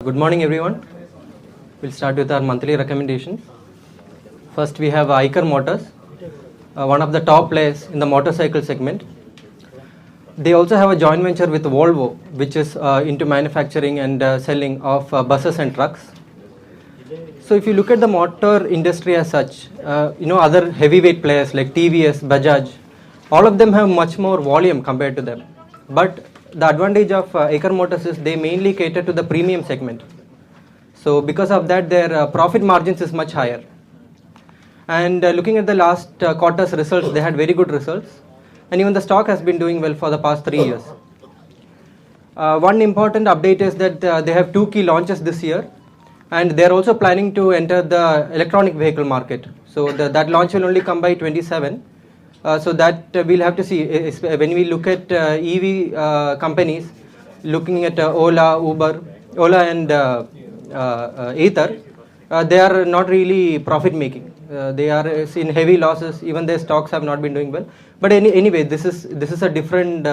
Good morning, everyone. We'll start with our monthly recommendations. First, we have Eicher Motors, one of the top players in the motorcycle segment. They also have a joint venture with Volvo, which is into manufacturing and selling of buses and trucks. So, if you look at the motor industry as such, other heavyweight players like TVS, Bajaj, all of them have much more volume compared to them. But the advantage of Eicher Motors is they mainly cater to the premium segment. So because of that, their profit margins is much higher. And looking at the last quarter's results, they had very good results. And even the stock has been doing well for the past 3 years. One important update is that they have 2 key launches this year. And they are also planning to enter the electronic vehicle market. So that launch will only come by 27. So that we'll have to see. When we look at EV companies, looking at Ola and Ather, they are not really profit making. They are in heavy losses. Even their stocks have not been doing well. But anyway, this is a different.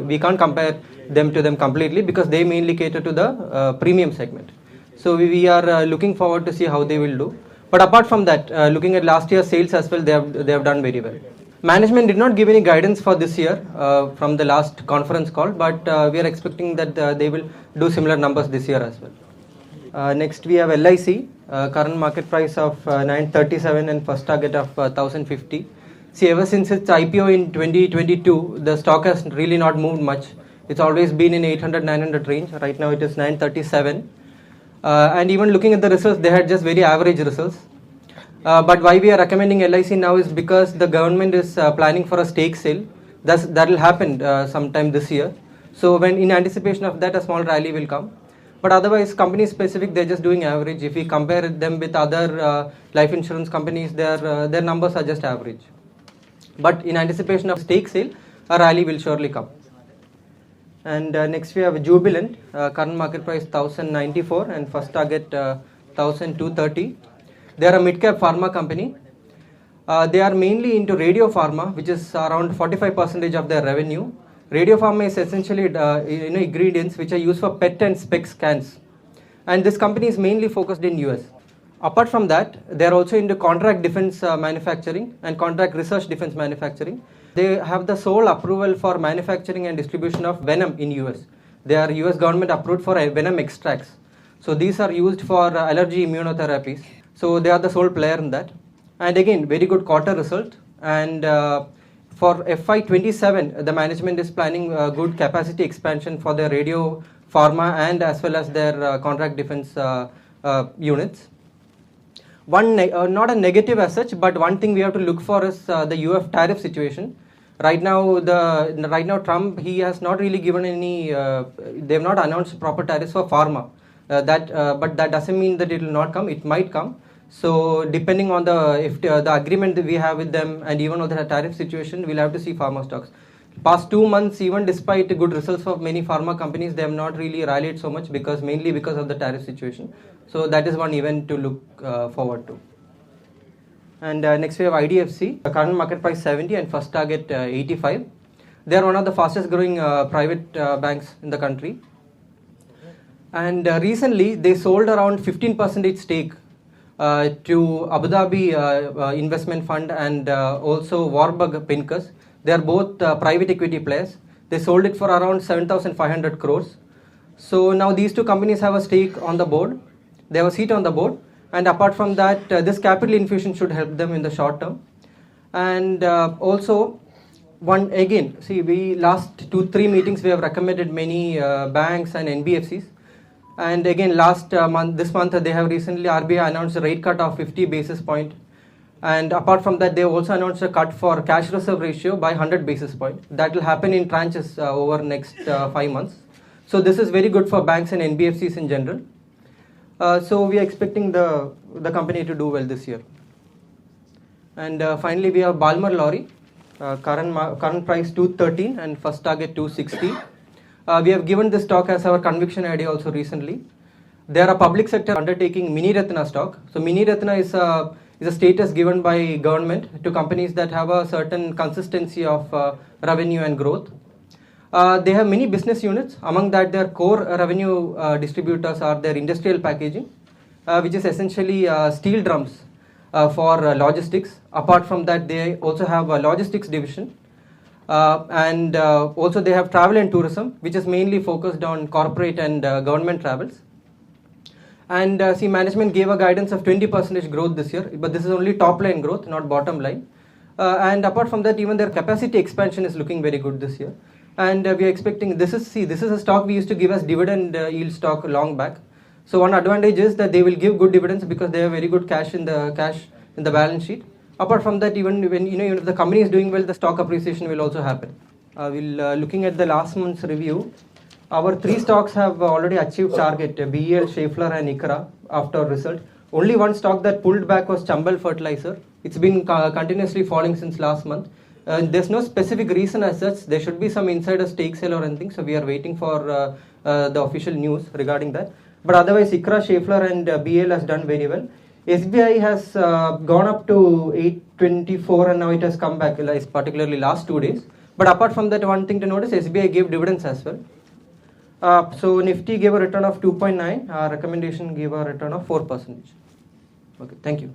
We can't compare them to them completely because they mainly cater to the premium segment. So we are looking forward to see how they will do. But apart from that, looking at last year's sales as well, they have done very well. Management did not give any guidance for this year from the last conference call, but we are expecting that they will do similar numbers this year as well. Next we have LIC, current market price of 937 and first target of 1050. See, ever since its IPO in 2022, the stock has really not moved much. It's always been in 800-900 range. Right now it is 937. And even looking at the results, they had just very average results. But why we are recommending LIC now is because the government is planning for a stake sale. That will happen sometime this year. So when in anticipation of that, a small rally will come. But otherwise, company specific, they're just doing average. If we compare them with other life insurance companies, their numbers are just average. But in anticipation of stake sale, a rally will surely come. And next we have Jubilant, current market price 1094 and first target 1230. They are a mid-cap pharma company. They are mainly into radio pharma, which is around 45% of their revenue. Radio pharma is essentially ingredients which are used for PET and SPECT scans. And this company is mainly focused in US. Apart from that, they are also into contract defense manufacturing and contract research defense manufacturing. They have the sole approval for manufacturing and distribution of venom in US. They are US government approved for venom extracts. So these are used for allergy immunotherapies. So they are the sole player in that. And again, very good quarter result. And for FY27, the management is planning good capacity expansion for their radio pharma and as well as their contract defense units. Not a negative as such, but one thing we have to look for is the UF tariff situation. Right now, Trump, he has not really given any. They have not announced proper tariffs for pharma. But that doesn't mean that it will not come. It might come. So depending on the agreement that we have with them and even on the tariff situation, we'll have to see pharma stocks. Past 2 months, even despite good results of many pharma companies, they have not really rallied so much mainly because of the tariff situation. So that is one event to look forward to. And next we have IDFC, the current market price 70 and first target 85. They are one of the fastest growing private banks in the country. And recently they sold around 15% stake to Abu Dhabi investment fund and also Warburg Pincus. They are both private equity players. They sold it for around 7,500 crores. So now these two companies have a stake on the board. They have a seat on the board. And apart from that, this capital infusion should help them in the short term. And also, we last 2-3 meetings we have recommended many banks and NBFCs. And again, this month they have recently RBI announced a rate cut of 50 basis point. And apart from that, they also announced a cut for cash reserve ratio by 100 basis point. That will happen in tranches over next 5 months. So this is very good for banks and NBFCs in general. So we are expecting the company to do well this year. And finally, we have Balmer Lorry, current price 213 and first target 260. We have given this stock as our conviction idea also recently. They are a public sector undertaking Mini Ratna stock. So Mini Ratna is a status given by government to companies that have a certain consistency of revenue and growth. They have many business units. Among that, their core revenue distributors are their industrial packaging, which is essentially steel drums for logistics. Apart from that, they also have a logistics division. And also they have travel and tourism, which is mainly focused on corporate and government travels. And see, management gave a guidance of 20% growth this year, but this is only top line growth, not bottom line. And apart from that, even their capacity expansion is looking very good this year. And we are expecting, this is a stock we used to give as dividend yield stock long back. So one advantage is that they will give good dividends because they have very good cash in the balance sheet. Apart from that, even when if the company is doing well, the stock appreciation will also happen. Looking at the last month's review, our 3 stocks have already achieved target, BEL, Schaeffler and ICRA after result. Only one stock that pulled back was Chambal Fertilizer. It's been continuously falling since last month. There's no specific reason as such. There should be some insider stake sale or anything, so we are waiting for the official news regarding that. But otherwise, ICRA, Schaeffler and BEL has done very well. SBI has gone up to 824 and now it has come back, particularly last 2 days. But apart from that, one thing to notice, SBI gave dividends as well. So Nifty gave a return of 2.9, our recommendation gave a return of 4%. Okay, thank you.